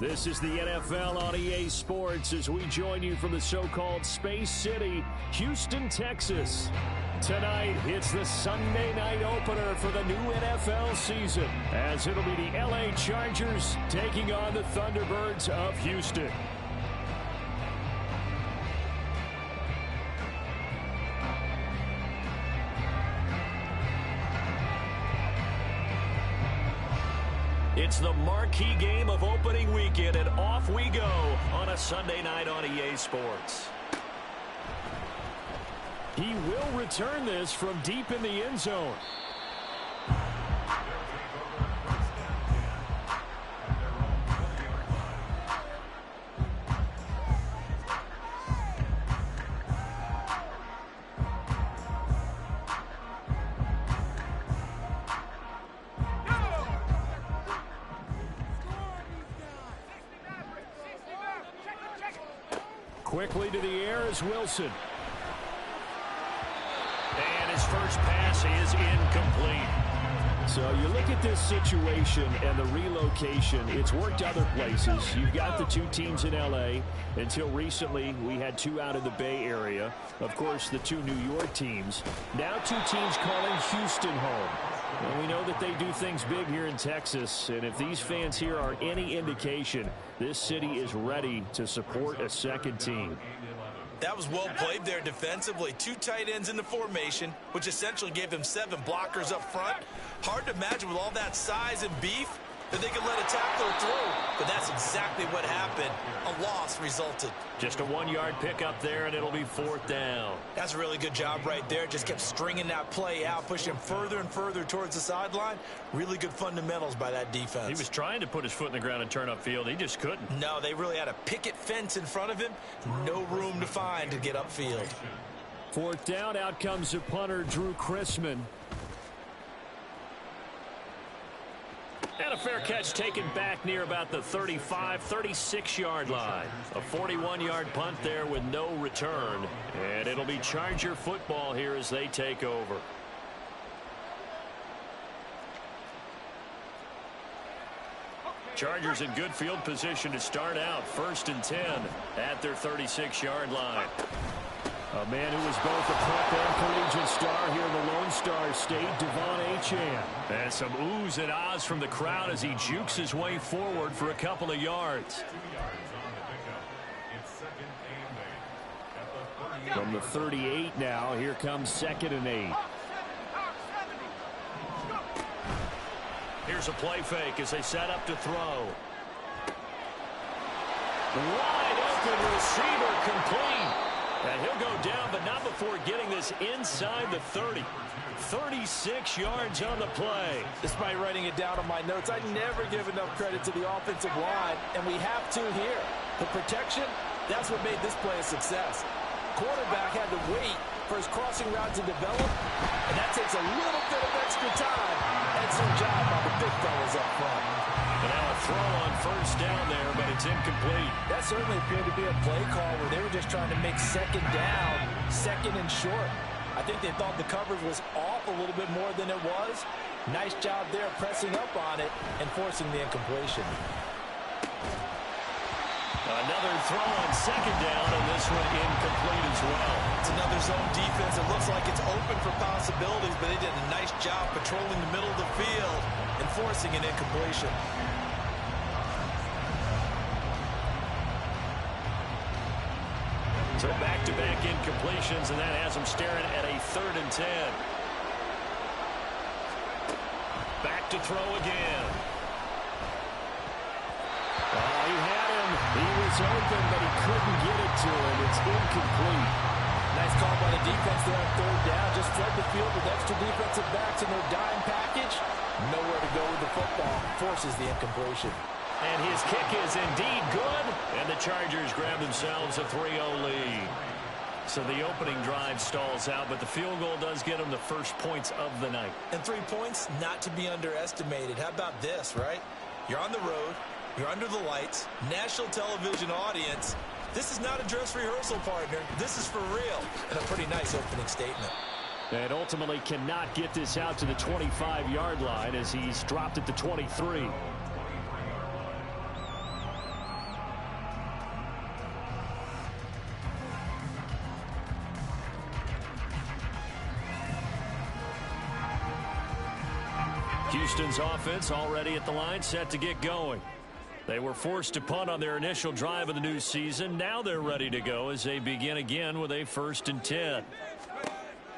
This is the NFL on EA Sports as we join you from the so-called Space City, Houston, Texas. Tonight, it's the Sunday night opener for the new NFL season, as it'll be the LA Chargers taking on the Thunderbirds of Houston. It's the marquee game of opening weekend, and off we go on a Sunday night on EA Sports. He will return this from deep in the end zone. Quickly to the air is Wilson. And his first pass is incomplete. So you look at this situation and the relocation. It's worked other places. You've got the two teams in L.A. Until recently, we had two out of the Bay Area. Of course, the two New York teams. Now two teams calling Houston home. And we know that they do things big here in Texas. And if these fans here are any indication, this city is ready to support a second team. That was well played there defensively. Two tight ends in the formation, which essentially gave them 7 blockers up front. Hard to imagine with all that size and beef that they could let a tackler through. But that's exactly what happened. A loss resulted. Just a 1-yard pickup there, and it'll be 4th down. That's a really good job right there. Just kept stringing that play out, pushing him further and further towards the sideline. Really good fundamentals by that defense. He was trying to put his foot in the ground and turn upfield. He just couldn't. No, they really had a picket fence in front of him. No room to find to get upfield. 4th down, out comes the punter, Drew Chrisman. And a fair catch taken back near about the 35, 36-yard line. A 41-yard punt there with no return. And it'll be Charger football here as they take over. Chargers in good field position to start out. 1st and 10 at their 36-yard line. A man who was both a prep and collegiate star here in the Lone Star State, Devon Achane. And some oohs and ahs from the crowd as he jukes his way forward for a couple of yards. From the 38 now, here comes 2nd and 8. Here's a play fake as they set up to throw. Wide open receiver complete. And he'll go down, but not before getting this inside the 30. 36 yards on the play. Despite writing it down on my notes, I never give enough credit to the offensive line, and we have to here. The protection, that's what made this play a success. Quarterback had to wait for his crossing route to develop, and that takes a little bit of extra time. Excellent job by the big fellas up front. And now a throw on 1st down there, but it's incomplete. That certainly appeared to be a play call where they were just trying to make 2nd down, 2nd and short. I think they thought the coverage was off a little bit more than it was. Nice job there pressing up on it and forcing the incompletion. Another throw on 2nd down, and this one incomplete as well. It's another zone defense. It looks like it's open for possibilities, but they did a nice job patrolling the middle of the field and forcing an incompletion. So back-to-back incompletions, and that has them staring at a 3rd and 10. Back to throw again. Oh, he had him. He was open, but he couldn't get it to him. It's incomplete. Nice call by the defense there on 3rd down. Just flood the field with extra defensive backs in their dime package. Nowhere to go with the football. Forces the incompletion. And his kick is indeed good. And the Chargers grab themselves a 3-0 lead. So the opening drive stalls out, but the field goal does get them the first points of the night. And 3 points, not to be underestimated. How about this, right? You're on the road. You're under the lights. National television audience. This is not a dress rehearsal, partner. This is for real. And a pretty nice opening statement. And ultimately cannot get this out to the 25-yard line as he's dropped at the 23. Houston's offense already at the line, set to get going. They were forced to punt on their initial drive of the new season. Now they're ready to go as they begin again with a 1st and 10.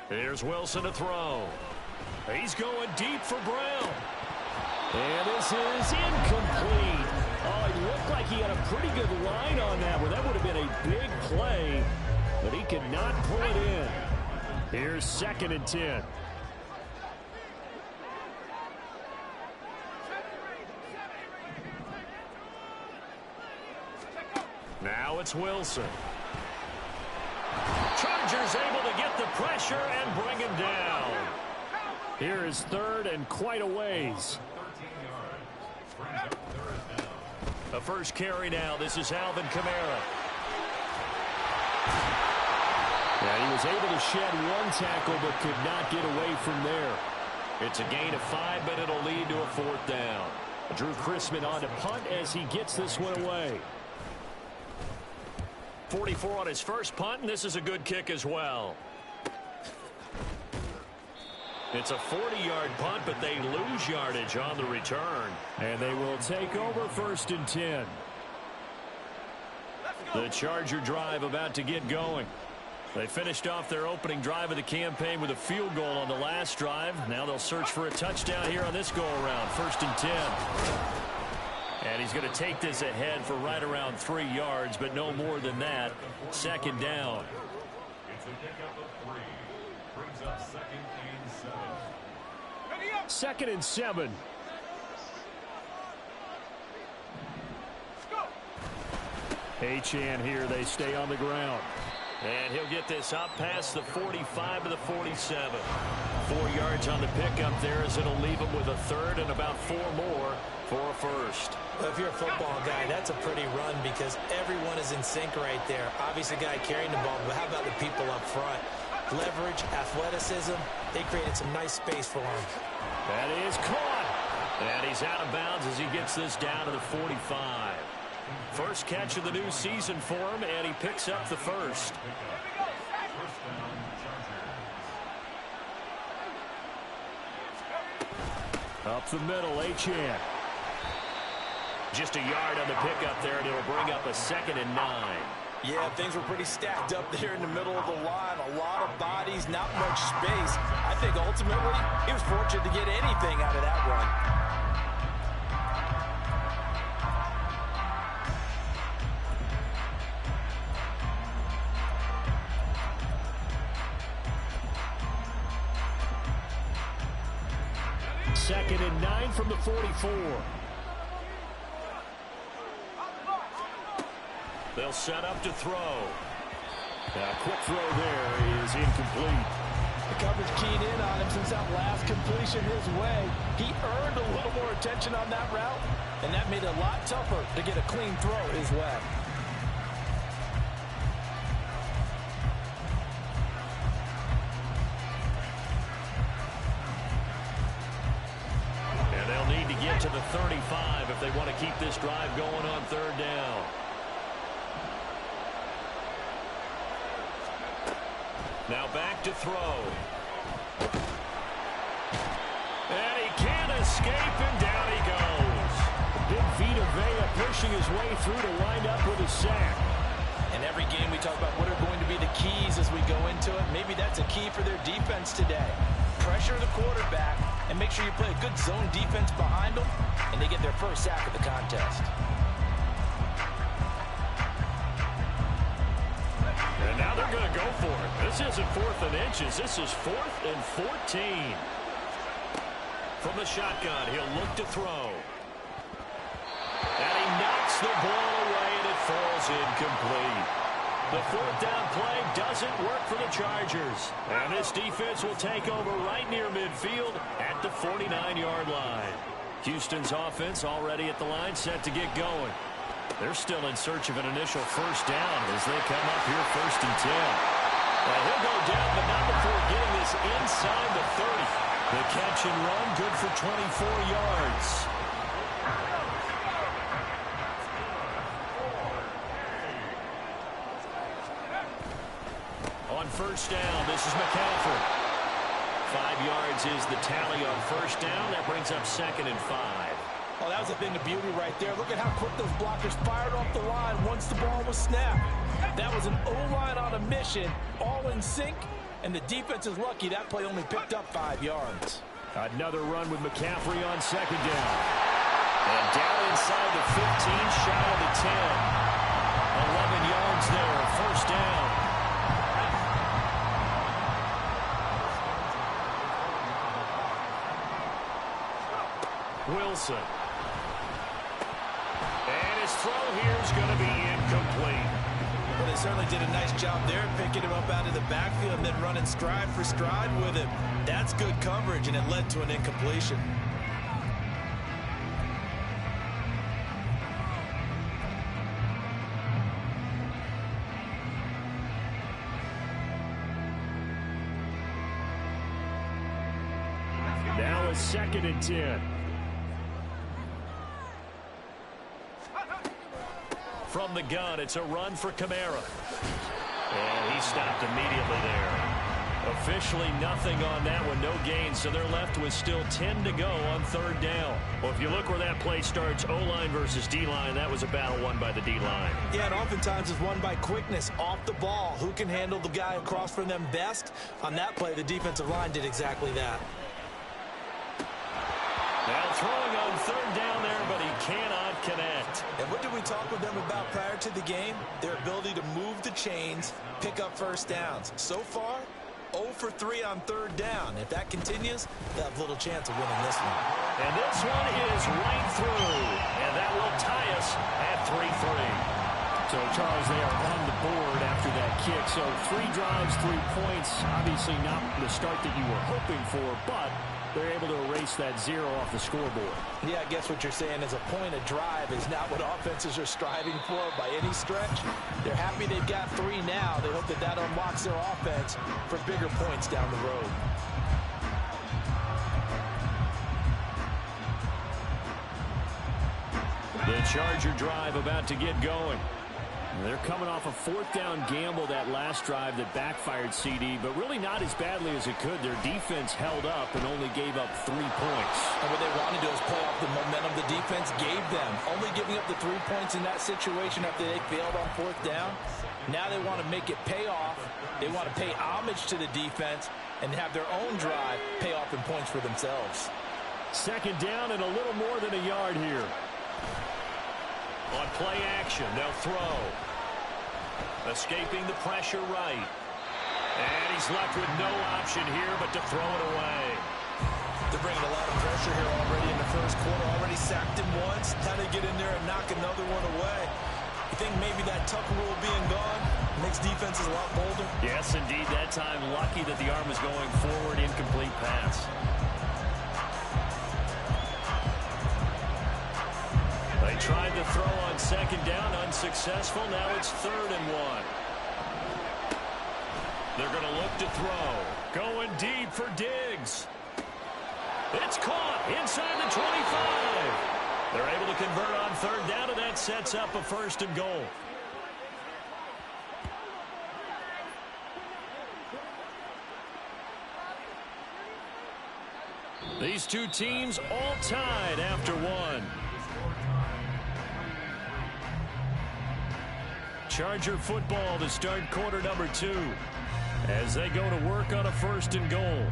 Here's Wilson to throw. He's going deep for Brown. And this is incomplete. Oh, it looked like he had a pretty good line on that one. That would have been a big play, but he could not pull it in. Here's 2nd and 10. Now it's Wilson. Chargers able to get the pressure and bring him down. Here is 3rd and quite a ways. The first carry now. This is Alvin Kamara. Yeah, he was able to shed 1 tackle but could not get away from there. It's a gain of 5, but it'll lead to a 4th down. Drew Chrisman on to punt as he gets this one away. 44 on his first punt, and this is a good kick as well. It's a 40-yard punt, but they lose yardage on the return. And they will take over 1st and 10. The Charger drive about to get going. They finished off their opening drive of the campaign with a field goal on the last drive. Now they'll search for a touchdown here on this go-around. 1st and 10. And he's going to take this ahead for right around 3 yards, but no more than that. 2nd down. It's a pickup of 3. Brings up 2nd and 7. 2nd and 7. Achane here. They stay on the ground. And he'll get this up past the 45 to the 47. 4 yards on the pickup there as it'll leave him with a 3rd and about 4 more for a 1st. Well, if you're a football guy, that's a pretty run because everyone is in sync right there. Obviously, the guy carrying the ball, but how about the people up front? Leverage, athleticism, they created some nice space for him. That is caught. And he's out of bounds as he gets this down to the 45. First catch of the new season for him, and he picks up the 1st. Up the middle, Achane. Just a yard on the pickup there, and it'll bring up a 2nd and 9. Yeah, things were pretty stacked up there in the middle of the line. A lot of bodies, not much space. I think ultimately he was fortunate to get anything out of that run. Second and 9 from the 44. They'll set up to throw. A quick throw there is incomplete. The coverage keyed in on him since that last completion his way. He earned a little more attention on that route, and that made it a lot tougher to get a clean throw his way. And they'll need to get to the 35 if they want to keep this drive going on 3rd down. Now back to throw. And he can't escape, and down he goes. Big Vita Vea pushing his way through to wind up with a sack. In every game we talk about what are going to be the keys as we go into it. Maybe that's a key for their defense today. Pressure the quarterback and make sure you play a good zone defense behind them, and they get their first sack of the contest. And now they're going to go for it. This isn't 4th and inches. This is 4th and 14. From the shotgun, he'll look to throw. And he knocks the ball away, and it falls incomplete. The 4th down play doesn't work for the Chargers. And this defense will take over right near midfield at the 49-yard line. Houston's offense already at the line, set to get going. They're still in search of an initial 1st down as they come up here 1st and 10. Well, he'll go down, but not before getting this inside the 30. The catch and run, good for 24 yards. On 1st down, this is McCaffrey. 5 yards is the tally on first down. That brings up 2nd and 5. Oh, that was a thing of beauty right there. Look at how quick those blockers fired off the line once the ball was snapped. That was an O-line on a mission, all in sync, and the defense is lucky that play only picked up 5 yards. Another run with McCaffrey on 2nd down. And down inside the 15, shy of the 10. 11 yards there, first down. Wilson. And his throw here is going to be incomplete. Well, they certainly did a nice job there, picking him up out of the backfield and then running stride for stride with him. That's good coverage, and it led to an incompletion. Now it's 2nd and 10. From the gun, it's a run for Kamara. And he stopped immediately there. Officially nothing on that one, no gain, so they're left with still 10 to go on 3rd down. Well, if you look where that play starts, O-line versus D-line, that was a battle won by the D-line. Yeah, and oftentimes it's won by quickness off the ball. Who can handle the guy across from them best? On that play, the defensive line did exactly that. Now throwing on 3rd down there, but he cannot connect. And what did we talk with them about prior to the game? Their ability to move the chains, pick up first downs. So far, 0 for 3 on 3rd down. If that continues, they'll have little chance of winning this one. And this one is right through. And that will tie us at 3-3. So, Charles, they are on the board after that kick. So 3 drives, 3 points. Obviously not the start that you were hoping for, but they're able to erase that 0 off the scoreboard. Yeah, I guess what you're saying is a point of drive is not what offenses are striving for by any stretch. They're happy they've got 3 now. They hope that that unlocks their offense for bigger points down the road. The Charger drive about to get going. They're coming off a 4th down gamble that last drive that backfired CD, but really not as badly as it could. Their defense held up and only gave up 3 points. And what they wanted to do is play off the momentum the defense gave them. Only giving up the 3 points in that situation after they failed on 4th down. Now they want to make it pay off. They want to pay homage to the defense and have their own drive pay off in points for themselves. 2nd down and a little more than a yard here. On play action, they'll throw. Escaping the pressure right. And he's left with no option here but to throw it away. They're bringing a lot of pressure here already in the first quarter. Already sacked him once. How they get in there and knock another one away? You think maybe that Tucker rule being gone makes defenses a lot bolder? Yes, indeed. That time, lucky that the arm was going forward. Incomplete pass. They tried to throw on 2nd down, unsuccessful. Now it's 3rd and 1. They're going to look to throw. Going deep for Diggs. It's caught inside the 25. They're able to convert on 3rd down, and that sets up a 1st and goal. These two teams all tied after 1. Charger football to start quarter number 2 as they go to work on a 1st and goal.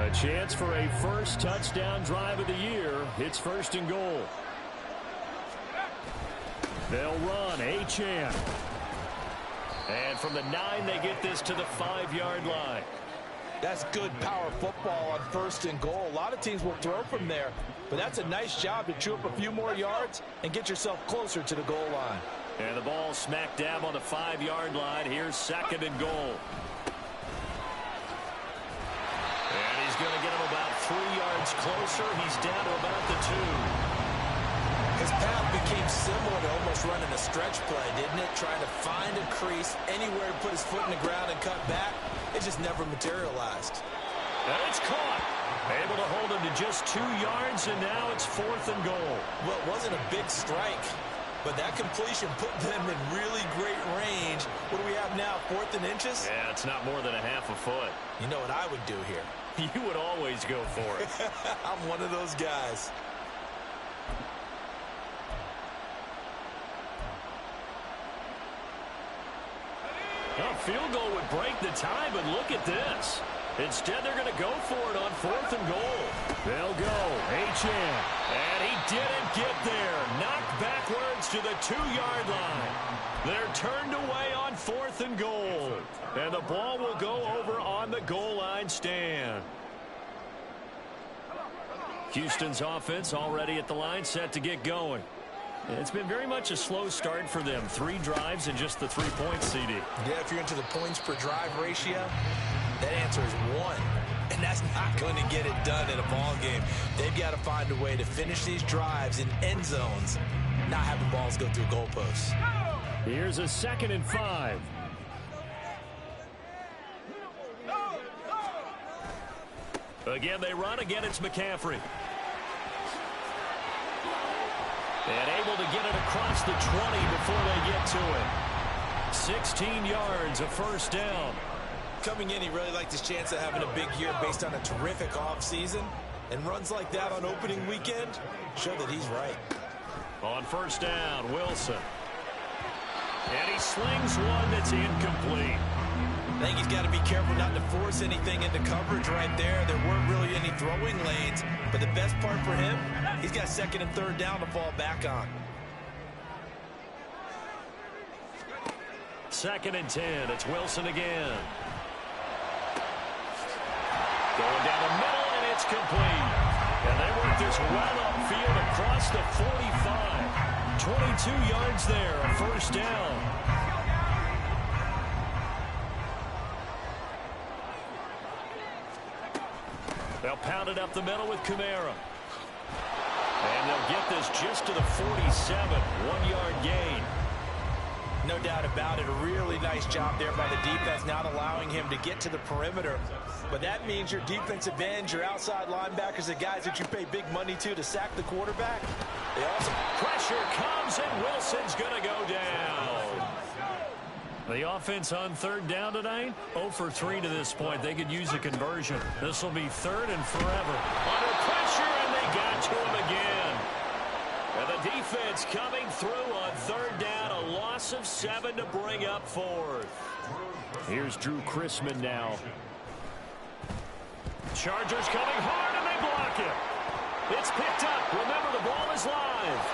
A chance for a first touchdown drive of the year. It's 1st and goal. They'll run Achane. And from the 9, they get this to the 5-yard line. That's good power football on 1st and goal. A lot of teams will throw from there, but that's a nice job to chew up a few more yards and get yourself closer to the goal line. And the ball smack dab on the 5-yard line. Here's 2nd and goal. And he's going to get him about 3 yards closer. He's down to about the 2. His path became similar to almost running a stretch play, didn't it? Trying to find a crease, anywhere to put his foot in the ground and cut back. It just never materialized. And it's caught. Able to hold him to just 2 yards, and now it's 4th and goal. Well, it wasn't a big strike. but that completion put them in really great range. What do we have now, 4th and inches? Yeah, it's not more than a half a foot. You know what I would do here? You would always go for it. I'm one of those guys. A field goal would break the tie, but look at this. Instead, they're going to go for it on 4th and goal. They'll go. Achane. And he didn't get there. Knocked backwards to the 2-yard line. They're turned away on 4th and goal. And the ball will go over on the goal line stand. Houston's offense already at the line, set to get going. It's been very much a slow start for them. 3 drives and just the 3 points, CD. Yeah, if you're into the points per drive ratio, that answer is 1. And that's not going to get it done in a ball game. They've got to find a way to finish these drives in end zones, not having balls go through goalposts. Here's a 2nd and 5. Again, they run. Again, it's McCaffrey. And able to get it across the 20 before they get to it. 16 yards, a first down. Coming in, he really liked his chance of having a big year based on a terrific offseason. And runs like that on opening weekend show that he's right. On first down, Wilson. And he slings one that's incomplete. I think he's got to be careful not to force anything into coverage right there. There weren't really any throwing lanes. But the best part for him, he's got 2nd and 3rd down to fall back on. 2nd and 10. It's Wilson again. Going down the middle, and it's complete. And they work this well upfield across the 45. 22 yards there, a first down. They'll pound it up the middle with Kamara. And they'll get this just to the 47. 1-yard gain. No doubt about it. A really nice job there by the defense, not allowing him to get to the perimeter. But that means your defensive ends, your outside linebackers, the guys that you pay big money to sack the quarterback. They also... Pressure comes, and Wilson's going to go down. The offense on 3rd down tonight, 0 for 3 to this point. They could use a conversion. This will be 3rd and forever. Under pressure, and they got to him again. And the defense coming through on 3rd down. A loss of 7 to bring up 4th. Here's Drew Chrisman now. Chargers coming hard, and they block it. It's picked up. Remember, the ball is live.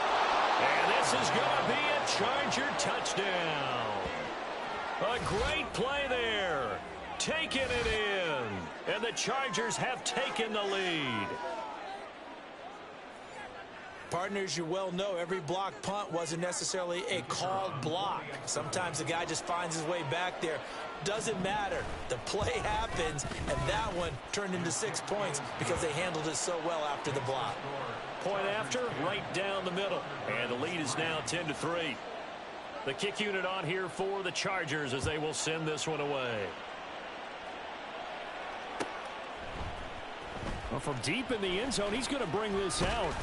And this is going to be a Charger touchdown. A great play there. Taking it in. And the Chargers have taken the lead. Partners, you well know every block punt wasn't necessarily a called block. Sometimes the guy just finds his way back there. Doesn't matter. The play happens, and that one turned into 6 points because they handled it so well after the block. Point after, right down the middle. And the lead is now 10-3. The kick unit on here for the Chargers as they will send this one away. Well, from deep in the end zone, he's going to bring this out.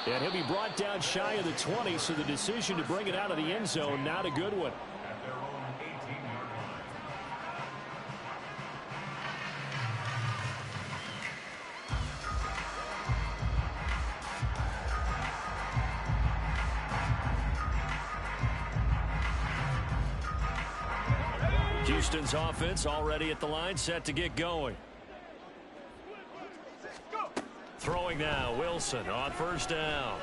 And he'll be brought down shy of the 20, so the decision to bring it out of the end zone, not a good one. At their own 18-yard line. Houston's offense already at the line, set to get going. Throwing now, Wilson on first down.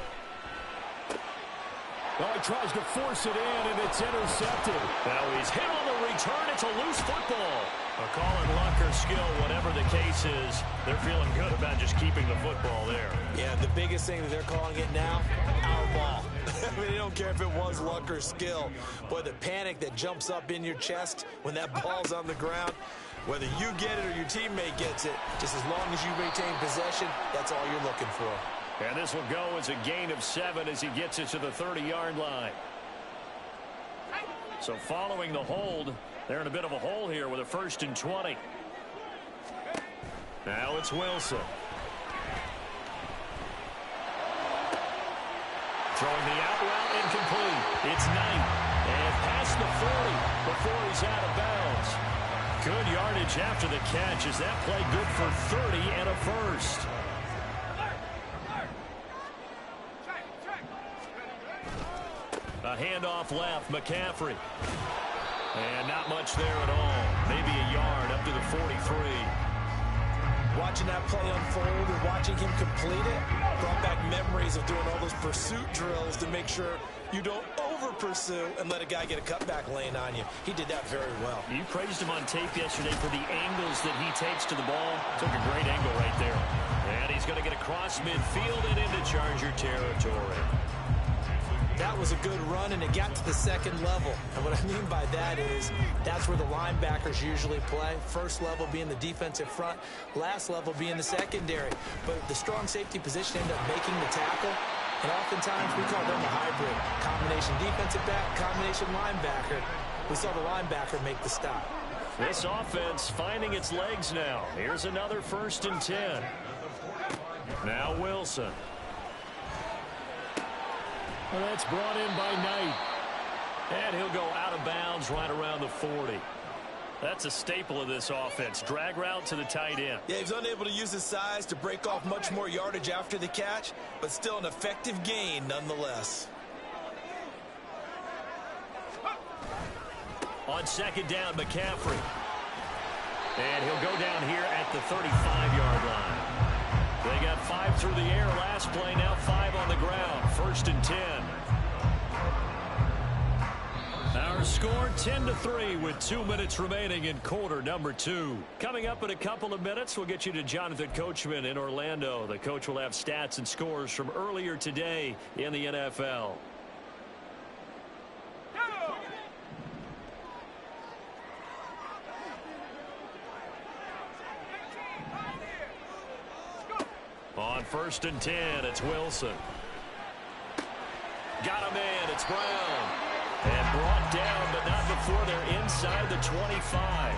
Oh, he tries to force it in, and it's intercepted. Now he's hit on the return. It's a loose football. A call in luck or skill, whatever the case is, they're feeling good about just keeping the football there. Yeah, the biggest thing that they're calling it now, our ball. I mean, they don't care if it was luck or skill. Boy, the panic that jumps up in your chest when that ball's on the ground, whether you get it or your teammate gets it, just as long as you maintain possession, that's all you're looking for. And this will go as a gain of 7 as he gets it to the 30-yard line. So following the hold, they're in a bit of a hole here with a 1st and 20. Now it's Wilson. Throwing the out route, incomplete. It's Knight. And past the 40 before he's out of bounds. Good yardage after the catch. Is that play good for 30 and a first? A handoff left, McCaffrey. And not much there at all. Maybe a yard up to the 43. Watching that play unfold and watching him complete it brought back memories of doing all those pursuit drills to make sure you don't over-pursue and let a guy get a cutback lane on you. He did that very well. You praised him on tape yesterday for the angles that he takes to the ball. Took a great angle right there. And he's going to get across midfield and into Charger territory. That was a good run, and it got to the second level. And what I mean by that is that's where the linebackers usually play. First level being the defensive front, last level being the secondary. But the strong safety position ended up making the tackle. And oftentimes we call them a hybrid. Combination defensive back, combination linebacker. We saw the linebacker make the stop. This offense finding its legs now. Here's another 1st and 10. Now Wilson. Well, that's brought in by Knight. And he'll go out of bounds right around the 40. That's a staple of this offense. Drag route to the tight end. Yeah, he's unable to use his size to break off much more yardage after the catch, but still an effective gain nonetheless. On 2nd down, McCaffrey. And he'll go down here at the 35-yard line. They got 5 through the air last play, now 5 on the ground. 1st and 10. Our score 10-3 with 2 minutes remaining in quarter number 2. Coming up in a couple of minutes, we'll get you to Jonathan Coachman in Orlando. The coach will have stats and scores from earlier today in the NFL. On 1st and 10, it's Wilson. Got him in, it's Brown. And brought down, but not before they're inside the 25.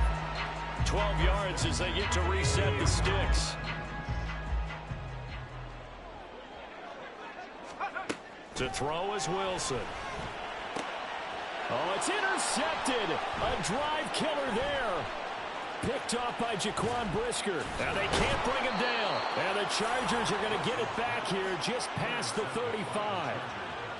12 yards as they get to reset the sticks. To throw is Wilson. Oh, it's intercepted. A drive killer there. Picked off by Jaquan Brisker. Now they can't bring him down. And the Chargers are going to get it back here just past the 35.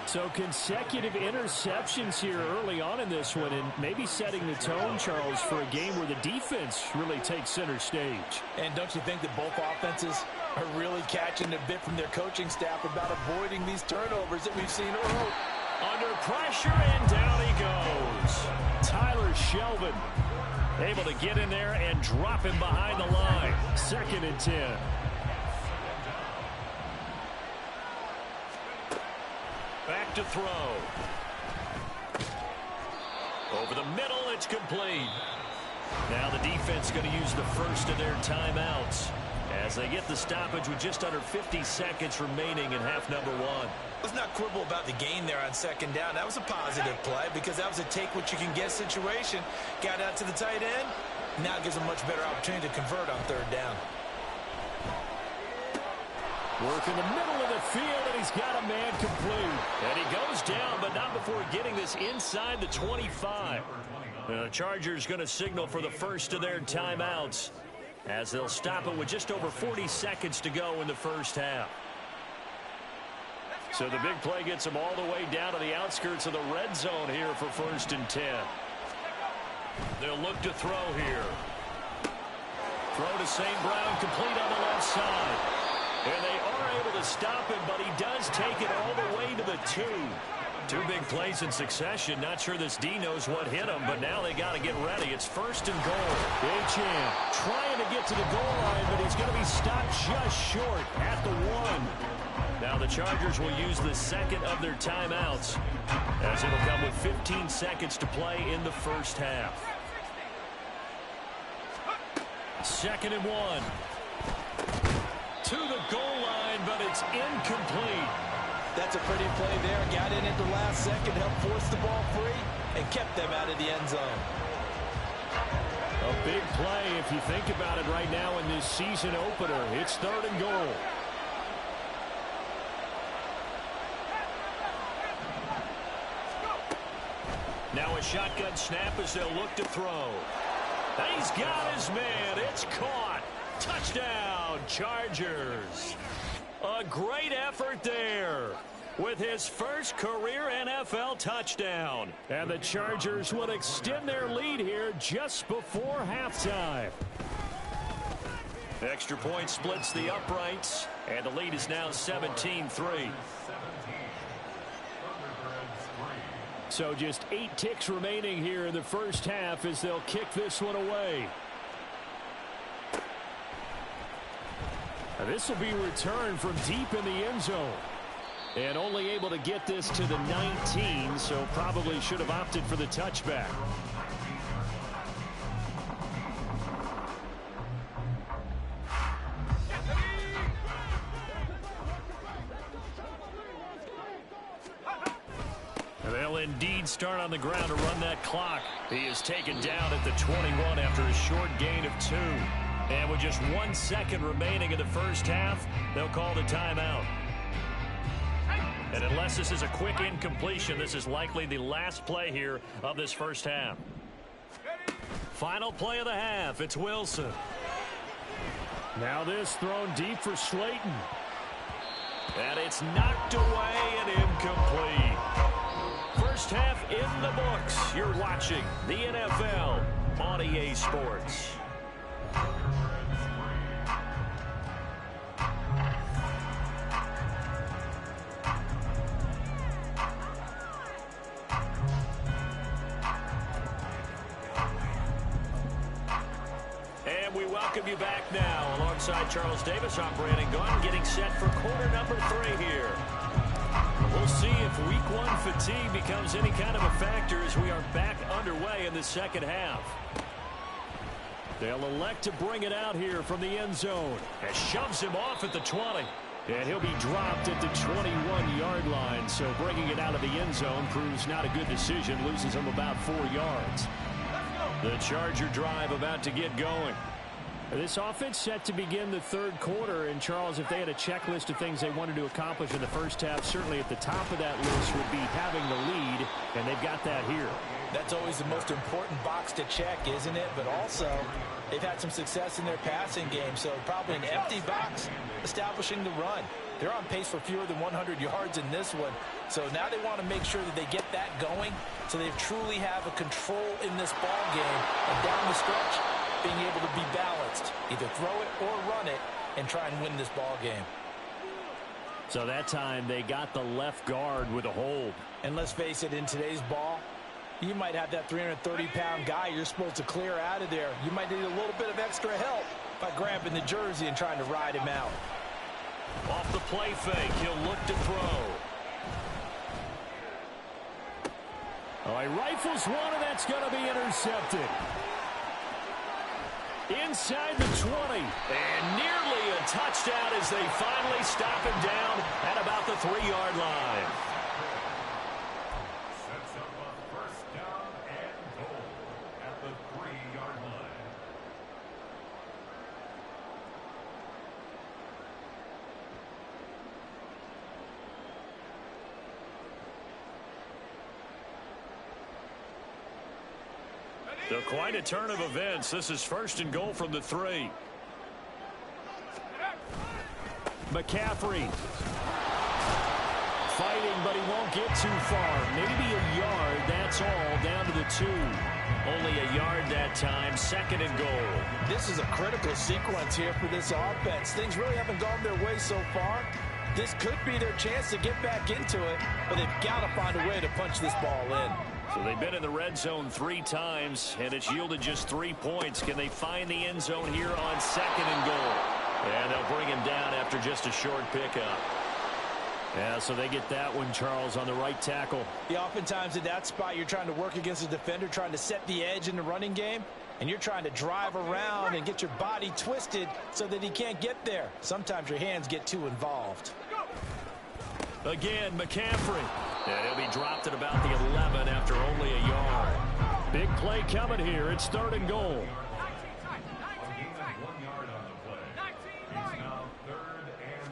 So consecutive interceptions here early on in this one, and maybe setting the tone, Charles, for a game where the defense really takes center stage. And don't you think that both offenses are really catching a bit from their coaching staff about avoiding these turnovers that we've seen early? Under pressure, and down he goes. Tyler Shelvin able to get in there and drop him behind the line. 2nd and 10. Back to throw. Over the middle, it's complete. Now the defense going to use the first of their timeouts as they get the stoppage with just under 50 seconds remaining in half number 1. Let's not quibble about the gain there on 2nd down. That was a positive play because that was a take-what-you-can-get situation. Got out to the tight end. Now it gives them a much better opportunity to convert on 3rd down. Work in the middle of the field, and he's got a man complete. And he goes down, but not before getting this inside the 25. The Chargers going to signal for the first of their timeouts as they'll stop it with just over 40 seconds to go in the first half. So the big play gets them all the way down to the outskirts of the red zone here for 1st and 10. They'll look to throw here. Throw to St. Brown, complete on the left side. And they are able to stop him, but he does take it all the way to the 2. 2 big plays in succession. Not sure this D knows what hit him, but now they got to get ready. It's 1st and goal. Achane trying to get to the goal line, but he's going to be stopped just short at the 1. Now the Chargers will use the 2nd of their timeouts as it'll come with 15 seconds to play in the first half. 2nd and 1. To the goal line, but it's incomplete. That's a pretty play there. Got in at the last second, helped force the ball free, and kept them out of the end zone. A big play if you think about it right now in this season opener. It's 3rd and goal. Now a shotgun snap as they'll look to throw. He's got his man. It's caught. Touchdown, Chargers. A great effort there with his first career NFL touchdown. And the Chargers will extend their lead here just before halftime. Extra point splits the uprights, and the lead is now 17-3. So just 8 ticks remaining here in the first half as they'll kick this one away. Now this will be returned from deep in the end zone. And only able to get this to the 19, so probably should have opted for the touchback. They'll indeed start on the ground to run that clock. He is taken down at the 21 after a short gain of 2. And with just 1 second remaining in the first half, they'll call the timeout. And unless this is a quick incompletion, this is likely the last play here of this first half. Final play of the half, it's Wilson. Now this thrown deep for Slayton. And it's knocked away and incomplete. First half in the books. You're watching the NFL on EA Sports. And we welcome you back now. Alongside Charles Davis, I'm Brandon Gaudin, getting set for quarter number 3 here. We'll see if week 1 fatigue becomes any kind of a factor as we are back underway in the second half. They'll elect to bring it out here from the end zone. And shoves him off at the 20. And he'll be dropped at the 21-yard line. So bringing it out of the end zone proves not a good decision. Loses him about 4 yards. The Charger drive about to get going. This offense set to begin the third quarter. And, Charles, if they had a checklist of things they wanted to accomplish in the first half, certainly at the top of that list would be having the lead, and they've got that here. That's always the most important box to check, isn't it? But also, they've had some success in their passing game, so probably an empty box establishing the run. They're on pace for fewer than 100 yards in this one, so now they want to make sure that they get that going so they truly have a control in this ball game, and down the stretch, being able to be balanced, either throw it or run it, and try and win this ball game. So that time they got the left guard with a hold. And let's face it, in today's ball, you might have that 330-pound guy you're supposed to clear out of there. You might need a little bit of extra help by grabbing the jersey and trying to ride him out. Off the play fake, he'll look to throw. Oh, he rifles one, and that's going to be intercepted. Inside the 20, and nearly a touchdown as they finally stop him down at about the 3-yard line. Sets up a first down and goal at the 3-yard line. So quite a turn of events. This is first and goal from the 3. McCaffrey fighting, but he won't get too far. Maybe a yard, that's all, down to the 2. Only a yard that time, second and goal. This is a critical sequence here for this offense. Things really haven't gone their way so far. This could be their chance to get back into it, but they've got to find a way to punch this ball in. So they've been in the red zone 3 times, and it's yielded just 3 points. Can they find the end zone here on second and goal? And they'll bring him down after just a short pickup. Yeah, so they get that one, Charles, on the right tackle. Yeah, oftentimes in that spot, you're trying to work against a defender, trying to set the edge in the running game, and you're trying to drive around and get your body twisted so that he can't get there. Sometimes your hands get too involved. Again, McCaffrey. And he'll be dropped at about the 11 after only a yard. Big play coming here. It's third and goal. A gain of 1 yard on the play. It's now third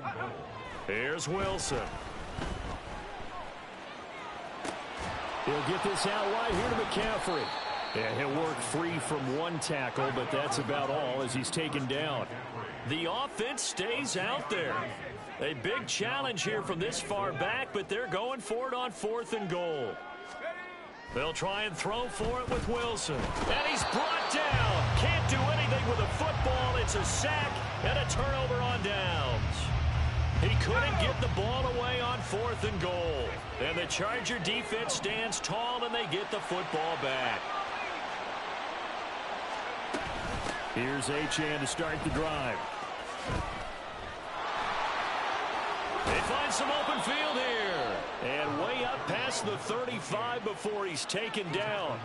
and goal. Here's Wilson. He'll get this out wide here to McCaffrey. And he'll work free from one tackle, but that's about all as he's taken down. The offense stays out there. A big challenge here from this far back, but they're going for it on 4th and goal. They'll try and throw for it with Wilson. And he's brought down. Can't do anything with a football. It's a sack and a turnover on downs. He couldn't get the ball away on 4th and goal. And the Charger defense stands tall, and they get the football back. Here's Achane to start the drive. They find some open field here. And way up past the 35 before he's taken down.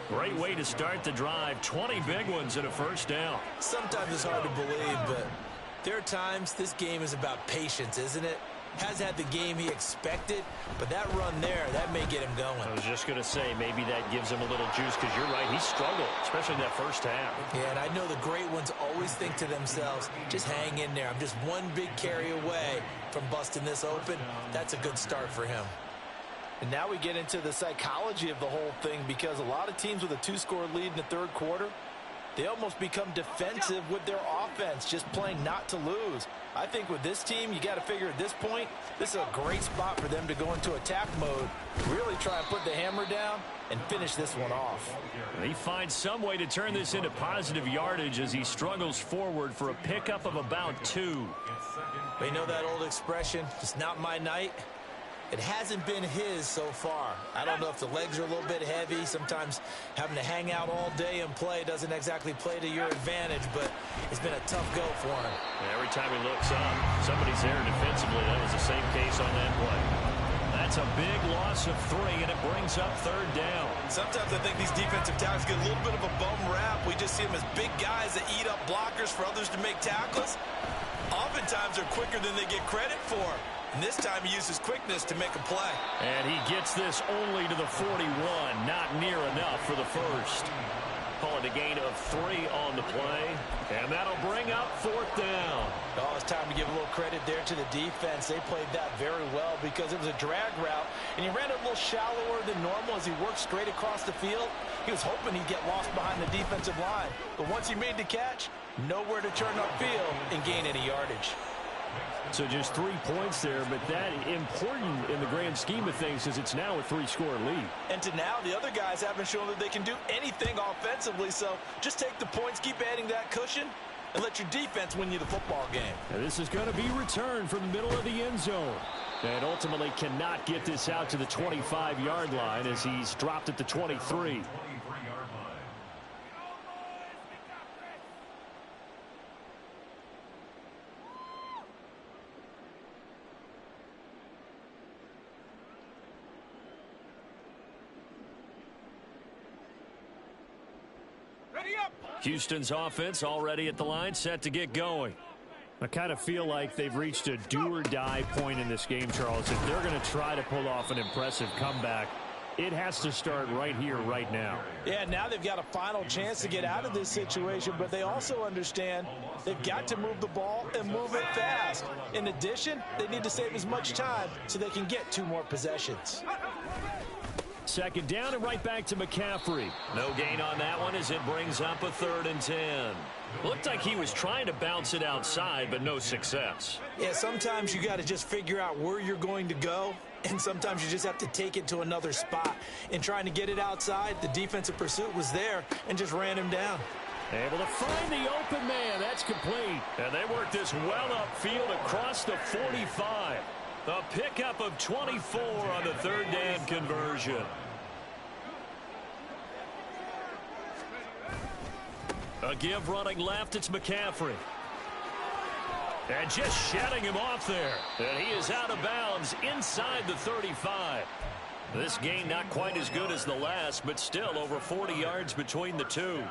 Great way to start the drive. 20 big ones and a first down. Sometimes it's hard to believe, but there are times this game is about patience, isn't it? Has had the game he expected, but that run there, that may get him going. I was just going to say, maybe that gives him a little juice, because you're right, he struggled, especially in that first half. Yeah, and I know the great ones always think to themselves, just hang in there. I'm just one big carry away from busting this open. That's a good start for him. And now we get into the psychology of the whole thing, because a lot of teams with a 2-score lead in the third quarter, they almost become defensive with their offense, just playing not to lose. I think with this team, you got to figure at this point, this is a great spot for them to go into attack mode, really try and put the hammer down and finish this one off. He finds some way to turn this into positive yardage as he struggles forward for a pickup of about 2. They know that old expression, it's not my night. It hasn't been his so far. I don't know if the legs are a little bit heavy. Sometimes having to hang out all day and play doesn't exactly play to your advantage, but it's been a tough go for him. Every time he looks up, somebody's there defensively. That was the same case on that play. That's a big loss of 3, and it brings up 3rd down. Sometimes I think these defensive tackles get a little bit of a bum rap. We just see them as big guys that eat up blockers for others to make tackles. Oftentimes they're quicker than they get credit for. And this time he uses quickness to make a play. And he gets this only to the 41. Not near enough for the first. Call it a gain of 3 on the play. And that'll bring up 4th down. Oh, it's time to give a little credit there to the defense. They played that very well because it was a drag route. And he ran it a little shallower than normal as he worked straight across the field. He was hoping he'd get lost behind the defensive line. But once he made the catch, nowhere to turn upfield and gain any yardage. So just 3 points there, but that important in the grand scheme of things because it's now a 3-score lead. And to now, the other guys haven't shown that they can do anything offensively, so just take the points, keep adding that cushion, and let your defense win you the football game. And this is going to be returned from the middle of the end zone. And ultimately cannot get this out to the 25-yard line as he's dropped at the 23. Houston's offense already at the line, set to get going. I kind of feel like they've reached a do-or-die point in this game, Charles. If they're going to try to pull off an impressive comeback, it has to start right here, right now. Yeah, now they've got a final chance to get out of this situation, but they also understand they've got to move the ball and move it fast. In addition, they need to save as much time so they can get 2 more possessions. 2nd down and right back to McCaffrey. No gain on that one as it brings up a 3rd and 10. Looked like he was trying to bounce it outside, but no success. Yeah, sometimes you got to just figure out where you're going to go, and sometimes you just have to take it to another spot. In trying to get it outside, the defensive pursuit was there and just ran him down. Able to find the open man. That's complete. And they work this well upfield across the 45. The pickup of 24 on the 3rd down conversion. A give running left, it's McCaffrey. And just shutting him off there. And he is out of bounds inside the 35. This game not quite as good as the last, but still over 40 yards between the two.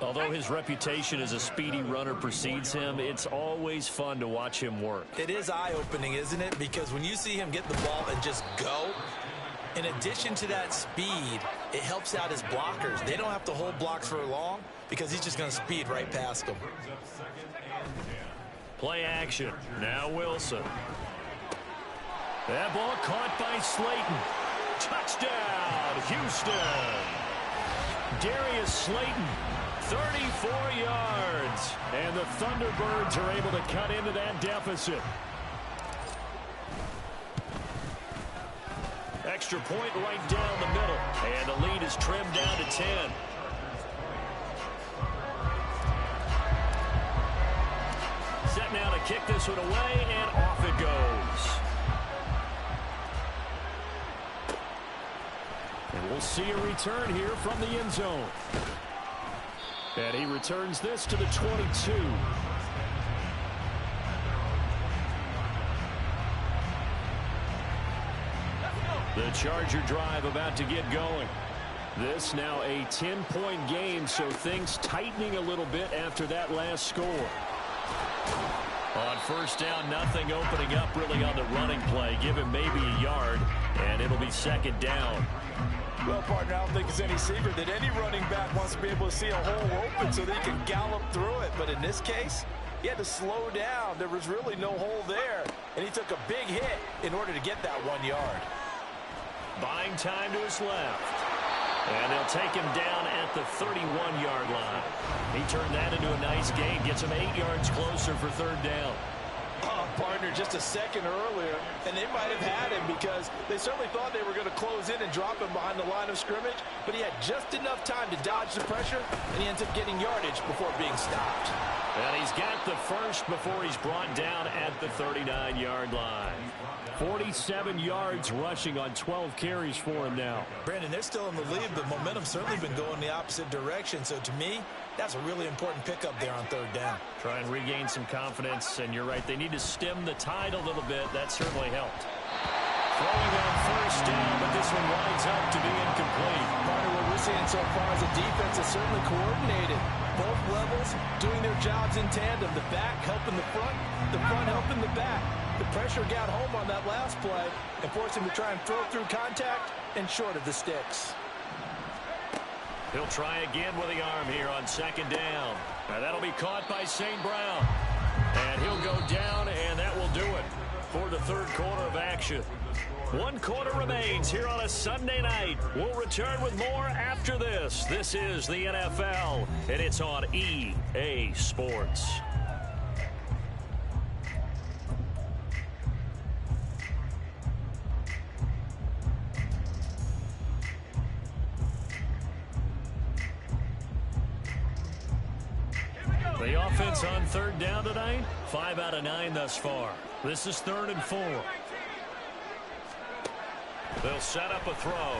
Although his reputation as a speedy runner precedes him, it's always fun to watch him work. It is eye-opening, isn't it? Because when you see him get the ball and just go, in addition to that speed, it helps out his blockers. They don't have to hold blocks for long because he's just going to speed right past them. Play action. Now Wilson. That ball caught by Slayton. Touchdown, Houston. Darius Slayton, 34 yards. And the Thunderbirds are able to cut into that deficit. Extra point right down the middle. And the lead is trimmed down to 10. Set now to kick this one away, and off it goes. And we'll see a return here from the end zone. And he returns this to the 22. The Charger drive about to get going. This now a 10-point game, so things tightening a little bit after that last score. On first down, nothing opening up really on the running play. Give him maybe a yard, and it'll be second down. Well, partner, I don't think it's any secret that any running back wants to be able to see a hole open so they can gallop through it. But in this case, he had to slow down. There was really no hole there, and he took a big hit in order to get that 1 yard. Buying time to his left. And they'll take him down at the 31-yard line. He turned that into a nice gain. Gets him 8 yards closer for third down. Oh, partner, just a second earlier, and they might have had him because they certainly thought they were going to close in and drop him behind the line of scrimmage, but he had just enough time to dodge the pressure, and he ends up getting yardage before being stopped. And he's got the first before he's brought down at the 39-yard line. 47 yards rushing on 12 carries for him now. Brandon, they're still in the lead, but momentum's certainly been going the opposite direction. So to me, that's a really important pickup there on third down. Try and regain some confidence, and you're right, they need to stem the tide a little bit. That certainly helped. Throwing on first down, but this one winds up to be incomplete. Partner, what we're seeing so far is a defense that's certainly coordinated. Both levels doing their jobs in tandem. The back helping the front helping the back. The pressure got home on that last play and forced him to try and throw through contact and short of the sticks. He'll try again with the arm here on second down. Now that'll be caught by St. Brown. And he'll go down, and that will do it for the third quarter of action. 1 quarter remains here on a Sunday night. We'll return with more after this. This is the NFL, and it's on EA Sports. The offense on third down tonight, 5 out of 9 thus far. This is 3rd and 4. They'll set up a throw.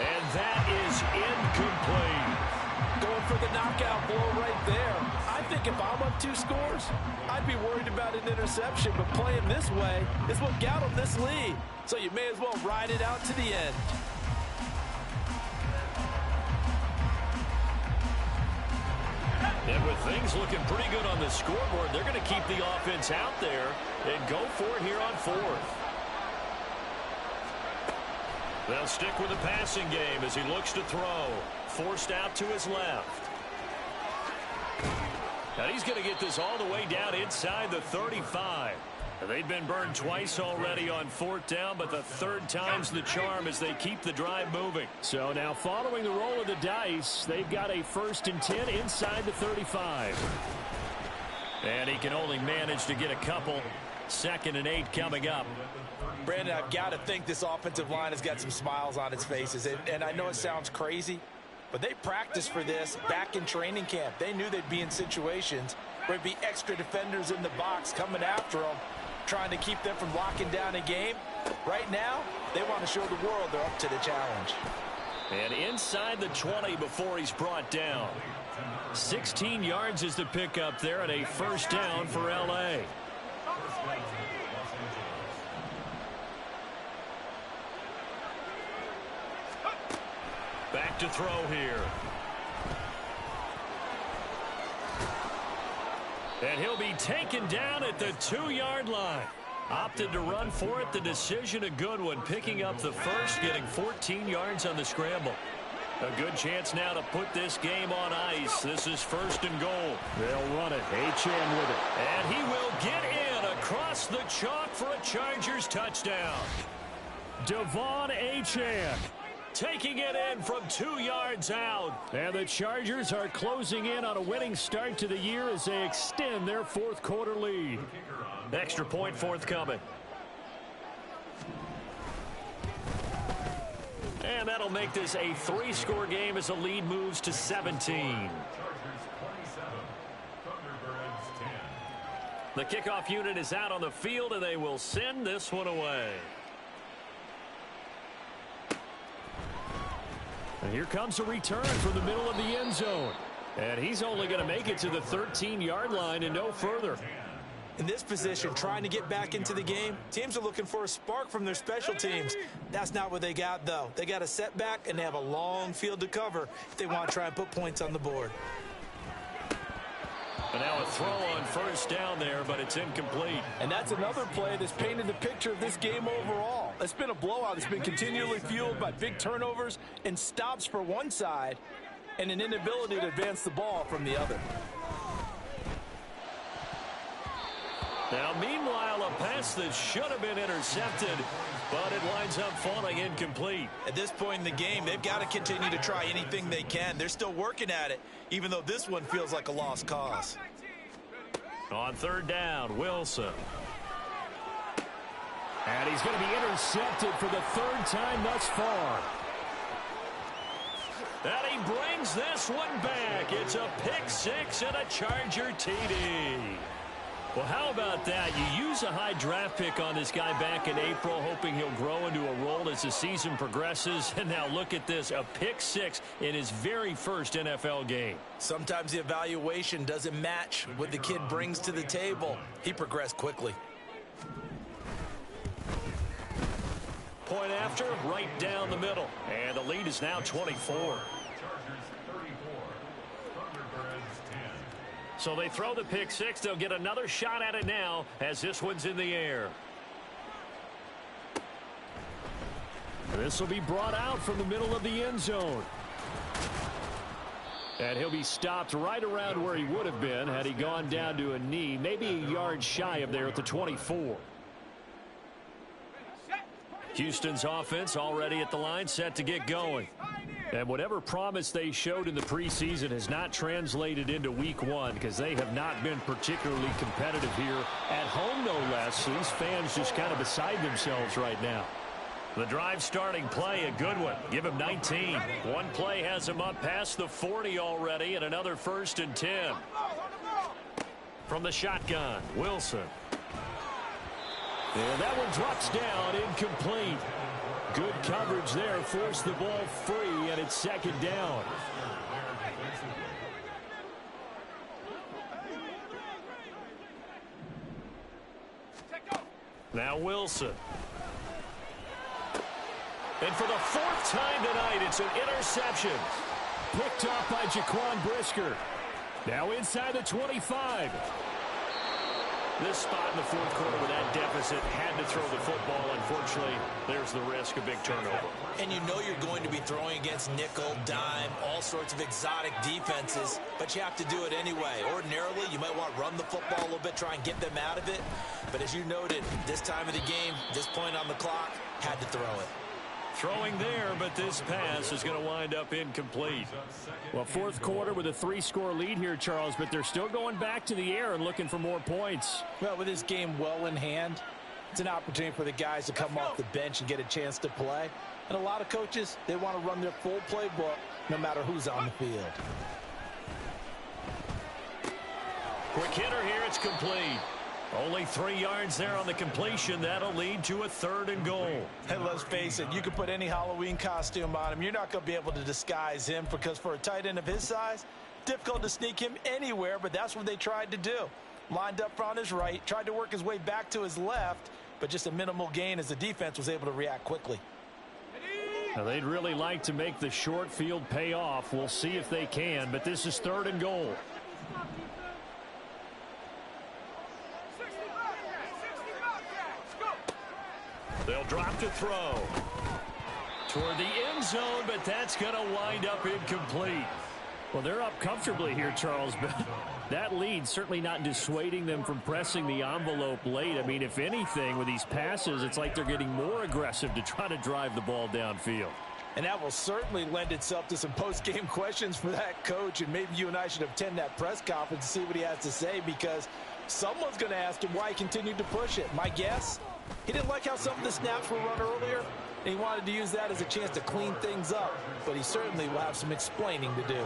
And that is incomplete. Going for the knockout blow right there. I think if I'm up 2 scores, I'd be worried about an interception, but playing this way is what got them this lead. So you may as well ride it out to the end. And with things looking pretty good on the scoreboard, they're going to keep the offense out there and go for it here on 4th. They'll stick with the passing game as he looks to throw. Forced out to his left. Now he's going to get this all the way down inside the 35. They've been burned twice already on 4th down, but the 3rd time's the charm as they keep the drive moving. So now following the roll of the dice, they've got a 1st and 10 inside the 35. And he can only manage to get a couple. 2nd and 8 coming up. Brandon, I've got to think this offensive line has got some smiles on its faces. And I know it sounds crazy, but they practiced for this back in training camp. They knew they'd be in situations where there'd be extra defenders in the box coming after them, trying to keep them from locking down a game. Right now, they want to show the world they're up to the challenge. And inside the 20 before he's brought down. 16 yards is the pickup there and a 1st down for L.A. Back to throw here. And he'll be taken down at the 2-yard line. Opted to run for it. The decision a good one. Picking up the first, getting 14 yards on the scramble. A good chance now to put this game on ice. This is 1st and goal. They'll run it. Achane with it. And he will get in. A Across the chalk for a Chargers touchdown. Devon Achane taking it in from 2 yards out. And the Chargers are closing in on a winning start to the year as they extend their fourth quarter lead. Extra point forthcoming. And that'll make this a 3-score game as the lead moves to 17. The kickoff unit is out on the field, and they will send this one away. And here comes a return from the middle of the end zone. And he's only going to make it to the 13-yard line and no further. In this position, trying to get back into the game, teams are looking for a spark from their special teams. That's not what they got, though. They got a setback, and they have a long field to cover if they want to try and put points on the board. And now a throw on first down there, but it's incomplete. And that's another play that's painted the picture of this game overall. It's been a blowout. It's been continually fueled by big turnovers and stops for one side and an inability to advance the ball from the other. Now, meanwhile, a pass that should have been intercepted, but it winds up falling incomplete. At this point in the game, they've got to continue to try anything they can. They're still working at it, even though this one feels like a lost cause. On third down, Wilson. And he's going to be intercepted for the 3rd time thus far. And he brings this one back. It's a pick 6 and a Charger TD. Well, how about that? You use a high draft pick on this guy back in April, hoping he'll grow into a role as the season progresses. And now look at this, a pick 6 in his very first NFL game. Sometimes the evaluation doesn't match what the kid brings to the table. He progressed quickly. Point after, right down the middle. And the lead is now 24. So they throw the pick 6. They'll get another shot at it now as this one's in the air. This will be brought out from the middle of the end zone. And he'll be stopped right around where he would have been had he gone down to a knee, maybe a yard shy of there at the 24. Houston's offense already at the line, set to get going. And whatever promise they showed in the preseason has not translated into week 1 because they have not been particularly competitive here at home, no less. So these fans just kind of beside themselves right now. The drive starting play, a good one. Give him 19. One play has him up past the 40 already, and another 1st and 10. From the shotgun, Wilson. And that one drops down, incomplete. Good coverage there, forced the ball free, and it's 2nd down. Now Wilson. And for the 4th time tonight, it's an interception. Picked off by Jaquan Brisker. Now inside the 25. This spot in the 4th quarter with that deficit, had to throw the football. Unfortunately, there's the risk of big turnover. And you know you're going to be throwing against nickel, dime, all sorts of exotic defenses, but you have to do it anyway. Ordinarily, you might want to run the football a little bit, try and get them out of it. But as you noted, this time of the game, this point on the clock, had to throw it. Throwing there, but this pass is going to wind up incomplete. Well, 4th quarter with a 3-score lead here, Charles, but they're still going back to the air and looking for more points. Well, with this game well in hand, it's an opportunity for the guys to come off the bench and get a chance to play. And a lot of coaches, they want to run their full playbook no matter who's on the field. Quick hitter here, it's complete. Only 3 yards there on the completion. That'll lead to a 3rd and goal. And let's face it, you can put any Halloween costume on him. You're not going to be able to disguise him because for a tight end of his size, difficult to sneak him anywhere, but that's what they tried to do. Lined up on his right, tried to work his way back to his left, but just a minimal gain as the defense was able to react quickly. Now, they'd really like to make the short field pay off. We'll see if they can, but this is 3rd and goal. They'll drop to throw toward the end zone, but that's going to wind up incomplete. Well, they're up comfortably here, Charles, but That lead certainly not dissuading them from pressing the envelope late. I mean, if anything, with these passes, it's like they're getting more aggressive to try to drive the ball downfield. And that will certainly lend itself to some post-game questions for that coach, and maybe you and I should attend that press conference to see what he has to say, because someone's going to ask him why he continued to push it. My guess, he didn't like how some of the snaps were run earlier, and he wanted to use that as a chance to clean things up, but he certainly will have some explaining to do.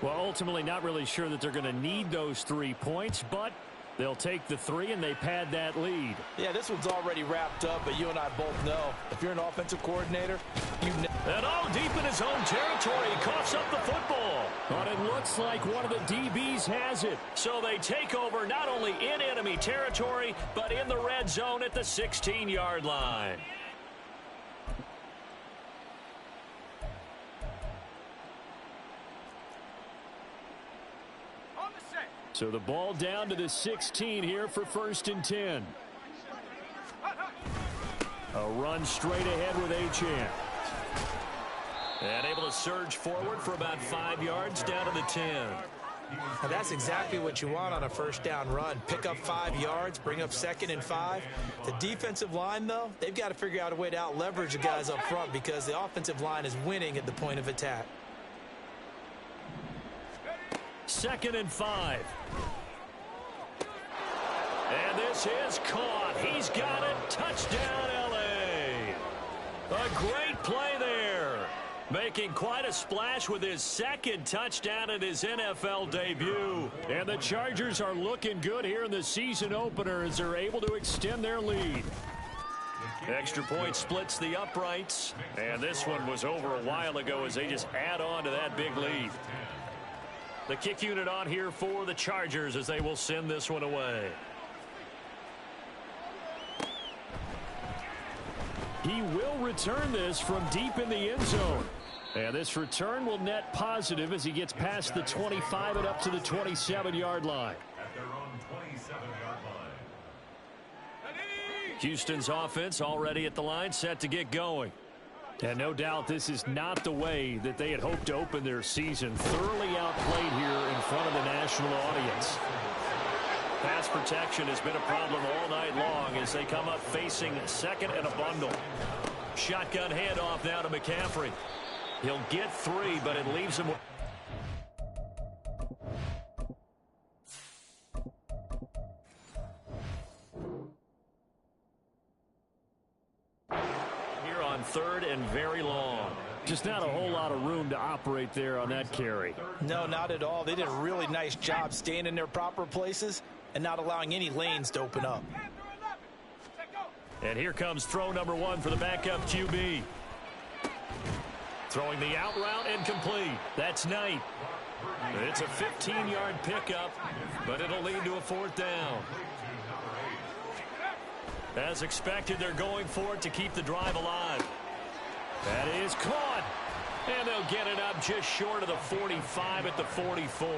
Well, ultimately not really sure that they're going to need those 3 points, but they'll take the 3 and they pad that lead. Yeah, this one's already wrapped up, but you and I both know if you're an offensive coordinator, you know. And deep in his own territory, he coughs up the football. But it looks like one of the DBs has it. So they take over not only in enemy territory, but in the red zone at the 16-yard line. So the ball down to the 16 here for 1st and 10. A run straight ahead with Achane. And able to surge forward for about 5 yards down to the 10. Now that's exactly what you want on a first down run. Pick up 5 yards, bring up 2nd and 5. The defensive line, though, they've got to figure out a way to out-leverage the guys up front because the offensive line is winning at the point of attack. 2nd and 5. And this is caught. He's got it. Touchdown, L.A. A great play there. Making quite a splash with his 2nd touchdown at his NFL debut. And the Chargers are looking good here in the season opener as they're able to extend their lead. Extra point splits the uprights. And this one was over a while ago as they just add on to that big lead. The kick unit on here for the Chargers as they will send this one away. He will return this from deep in the end zone. And this return will net positive as he gets past the 25 and up to the 27-yard line. At their own 27-yard line. Houston's offense already at the line, set to get going. And no doubt this is not the way that they had hoped to open their season. Thoroughly outplayed here in front of the national audience. Pass protection has been a problem all night long as they come up facing 2nd and a bundle. Shotgun handoff now to McCaffrey. He'll get 3, but it leaves him. Here on 3rd and very long. Just not a whole lot of room to operate there on that carry. No, not at all. They did a really nice job staying in their proper places and not allowing any lanes to open up. And here comes throw number 1 for the backup QB. Throwing the out route and complete. That's Knight. It's a 15-yard pickup, but it'll lead to a 4th down. As expected, they're going for it to keep the drive alive. That is caught. And they'll get it up just short of the 45 at the 44.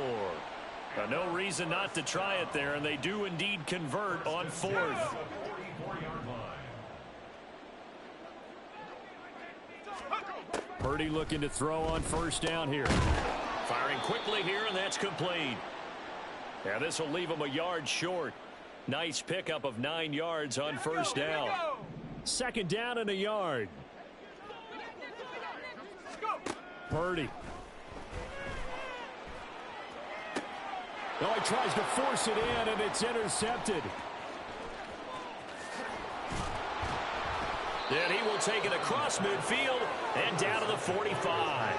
No reason not to try it there, and they do indeed convert on 4th. Purdy looking to throw on 1st down here. Firing quickly here, and that's complete. Yeah, this will leave him a yard short. Nice pickup of 9 yards on 1st down. 2nd down and a yard. Purdy. Oh, he tries to force it in, and it's intercepted. And he will take it across midfield and down to the 45.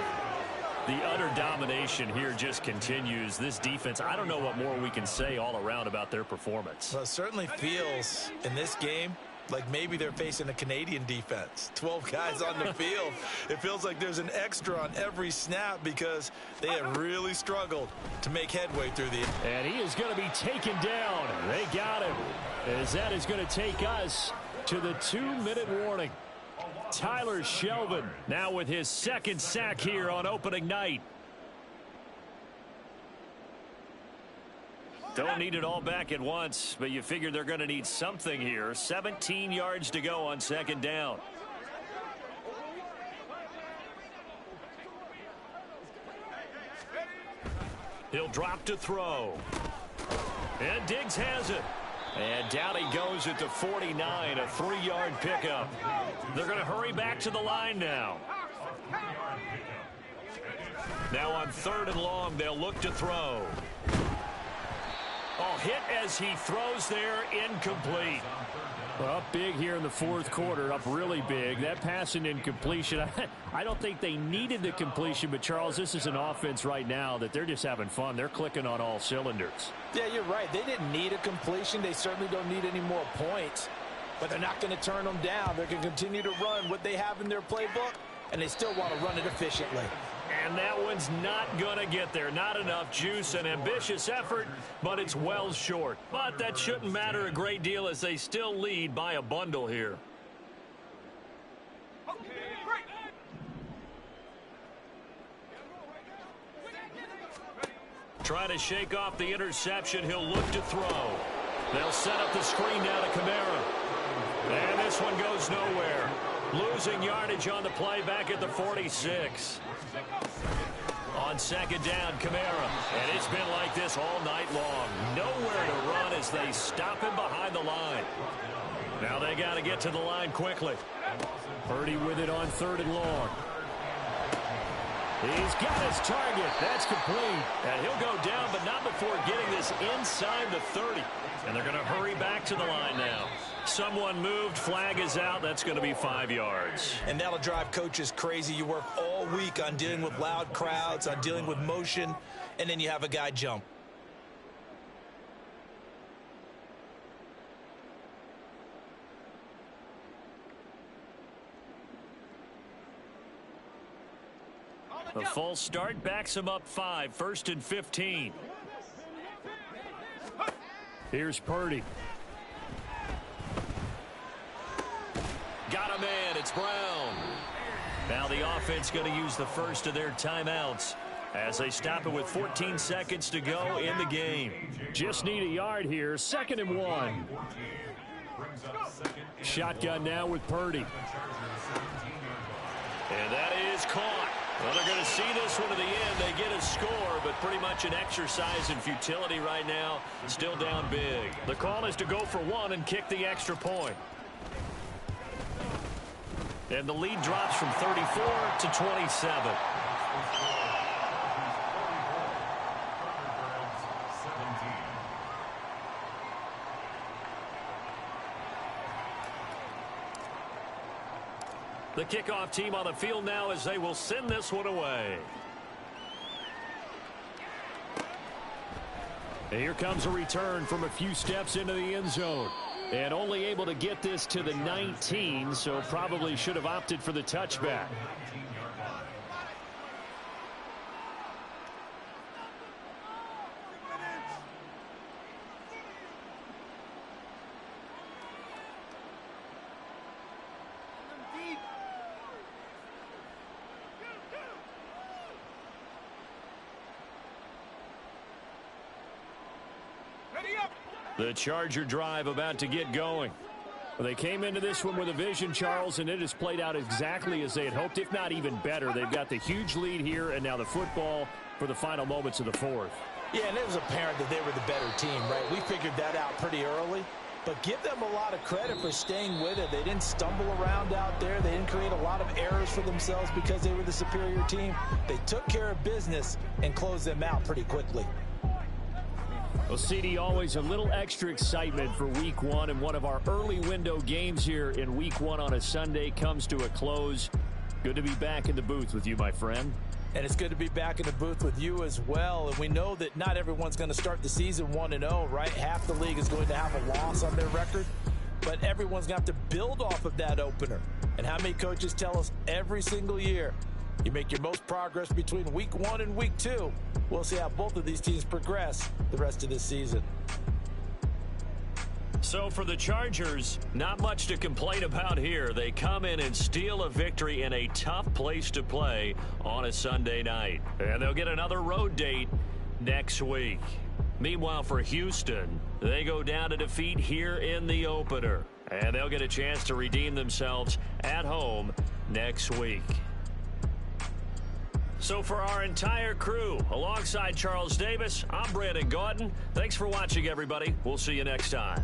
The utter domination here just continues. This defense, I don't know what more we can say all around about their performance. Well, it certainly feels in this game like maybe they're facing a Canadian defense. 12 guys on the field. It feels like there's an extra on every snap because they have really struggled to make headway through the... And he is going to be taken down. They got him. As that is going to take us to the 2-minute warning. Tyler Shelvin now with his 2nd sack here on opening night. Don't need it all back at once, but you figure they're going to need something here. 17 yards to go on 2nd down. He'll drop to throw. And Diggs has it. And down he goes at the 49, a 3-yard pickup. They're going to hurry back to the line now. Now on 3rd and long, they'll look to throw. Oh, hit as he throws there, incomplete. Up big here in the 4th quarter, up really big. That pass and incompletion, I don't think they needed the completion, but Charles, this is an offense right now that they're just having fun. They're clicking on all cylinders. Yeah, you're right. They didn't need a completion. They certainly don't need any more points, but they're not going to turn them down. They're going to continue to run what they have in their playbook, and they still want to run it efficiently. And that one's not going to get there. Not enough juice. An ambitious effort, but it's well short. But that shouldn't matter a great deal as they still lead by a bundle here. Trying to shake off the interception. He'll look to throw. They'll set up the screen now to Kamara. And this one goes nowhere. Losing yardage on the play back at the 46. On 2nd down, Kamara. And it's been like this all night long. Nowhere to run as they stop him behind the line. Now they got to get to the line quickly. Purdy with it on 3rd and long. He's got his target. That's complete. And he'll go down, but not before getting this inside the 30. And they're going to hurry back to the line now. Someone moved. Flag is out. That's going to be 5 yards. And that'll drive coaches crazy. You work all week on dealing with loud crowds, on dealing with motion, and then you have a guy jump. The false start backs him up 5. 1st and 15. Here's Purdy. Got a man. It's Brown. Now the offense going to use the first of their timeouts as they stop it with 14 seconds to go in the game. Just need a yard here. 2nd and 1. Shotgun now with Purdy. And that is caught. Well, they're going to see this one to the end. They get a score, but pretty much an exercise in futility right now. Still down big. The call is to go for 1 and kick the extra point. And the lead drops from 34 to 27. The kickoff team on the field now as they will send this one away. And here comes a return from a few steps into the end zone. And only able to get this to the 19, so probably should have opted for the touchback. The Charger drive about to get going. Well, they came into this one with a vision, Charles, and it has played out exactly as they had hoped, if not even better. They've got the huge lead here, and now the football for the final moments of the 4th. Yeah, and it was apparent that they were the better team, right? We figured that out pretty early. But give them a lot of credit for staying with it. They didn't stumble around out there. They didn't create a lot of errors for themselves because they were the superior team. They took care of business and closed them out pretty quickly. Well, CD, always a little extra excitement for Week 1, and one of our early window games here in Week 1 on a Sunday comes to a close. Good to be back in the booth with you, my friend. And it's good to be back in the booth with you as well. And we know that not everyone's going to start the season 1-0, right? Half the league is going to have a loss on their record, but everyone's going to have to build off of that opener. And how many coaches tell us every single year, you make your most progress between Week 1 and Week 2. We'll see how both of these teams progress the rest of this season. So for the Chargers, not much to complain about here. They come in and steal a victory in a tough place to play on a Sunday night. And they'll get another road date next week. Meanwhile, for Houston, they go down to defeat here in the opener. And they'll get a chance to redeem themselves at home next week. So for our entire crew, alongside Charles Davis, I'm Brandon Gaudin. Thanks for watching, everybody. We'll see you next time.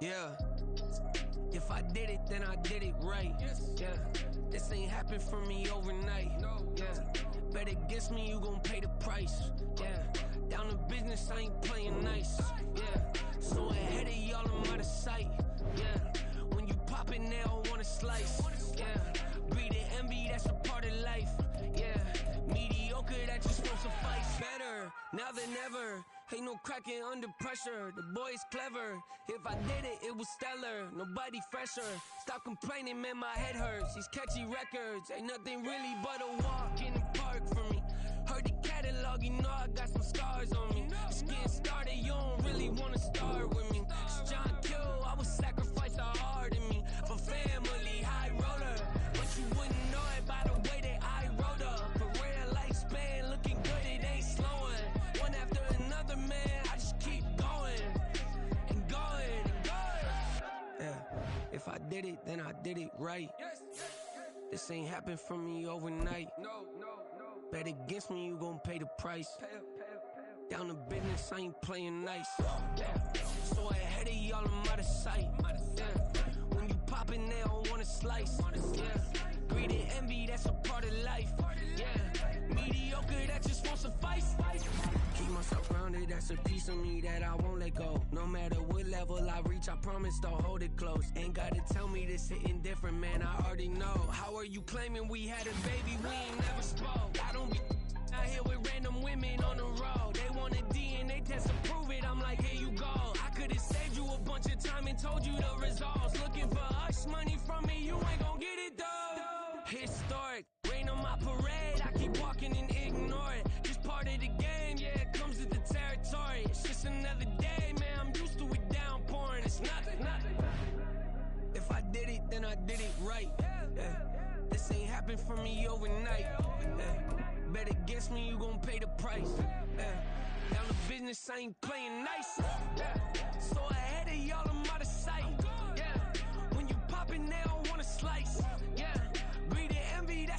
Yeah, if I did it, then I did it right. Yeah, this ain't happened for me overnight. Yeah, bet against me, you gon' pay the price. Yeah, down to business, I ain't playing nice. Yeah, so ahead of y'all, I'm out of sight. Yeah, when you pop it, they all wanna slice. Yeah, breed the envy, that's a part of life. Yeah, mediocre, that just won't suffice. Better now than ever. Ain't no cracking under pressure, the boy's clever. If I did it, it was stellar, nobody fresher. Stop complaining, man, my head hurts. These catchy records, ain't nothing really but a walk in the park for me. Heard the catalog, you know I got some scars on me. Just getting started, you don't really wanna start with me. It's John Kill, I would sacrifice a heart in me. For family, high roller, but you wouldn't know it by the way that I wrote up. For real lifespan, looking good, it ain't slowing. One after another, man, I just keep going and going and going. Yeah, if I did it, then I did it right. This ain't happened for me overnight. Bet against me, you gon' pay the price. Down to business, I ain't playing nice. So ahead of y'all, I'm out of sight. When you poppin', they don't wanna slice. Greed and envy, that's a part of life. Mediocre, that just won't suffice. Keep myself grounded, that's a piece of me that I won't let go. No matter what level I reach, I promise to hold it close. Ain't gotta tell me this hitting different, man, I already know. How are you claiming we had a baby, we ain't never spoke? I don't be out here with random women on the road. They want a DNA test to prove it, I'm like, here you go. I could've saved you a bunch of time and told you the results. Looking for hush money from me, you ain't gon' get it though. Historic, rain on my parade, I keep walking and ignore it. Just part of the game, yeah, it comes with the territory. It's just another day, man, I'm used to it downpouring. It's nothing. If I did it, then I did it right. This ain't happened for me overnight. Bet against me, you gon' pay the price. Down to business, I ain't playing nice. So ahead of y'all, I'm out of sight. When you poppin', they don't wanna slice. Greed and envy, that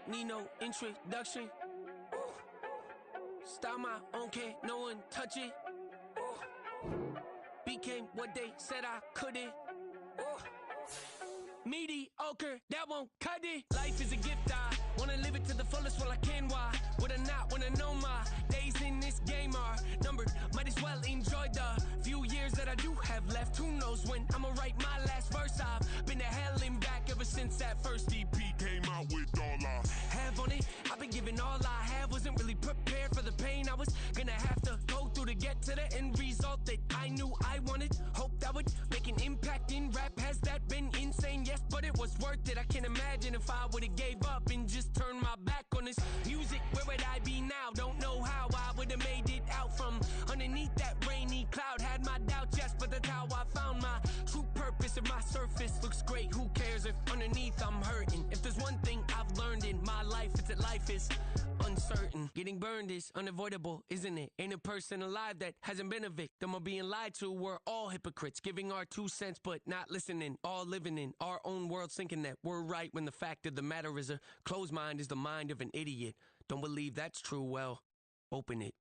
need no introduction. Ooh. Style my own, can't no one touch it. Ooh. Became what they said I couldn't. Ooh. Mediocre, that won't cut it. Life is a gift, I wanna live it to the fullest while I can. Why would I not wanna know my days in this game are numbered? Might as well enjoy the few years that I do have left. Who knows when I'ma write my last verse? I've been to hell and back ever since that first EP came out with all I have on it. I've been giving all I have, wasn't really prepared for the pain I was gonna have to go through to get to the end result that I knew I wanted. Hope that would make an impact in rap. Has that been insane? Yes, but it was worth it. I can't imagine if I would've gave up and just turned my back on this music. Where would I be now? Don't know how I would've made it out from underneath that rainy cloud. Had my doubts, yes, but that's how I found my true purpose. If my surface looks great, who cares if underneath I'm hurting? If there's one thing I've learned in my life, it's that life is uncertain. Getting burned is unavoidable, isn't it? Ain't a person alive that hasn't been a victim of being lied to. We're all hypocrites, giving our 2 cents but not listening. All living in our own world, thinking that we're right when the fact of the matter is a closed mind is the mind of an idiot. Don't believe that's true? Well, open it.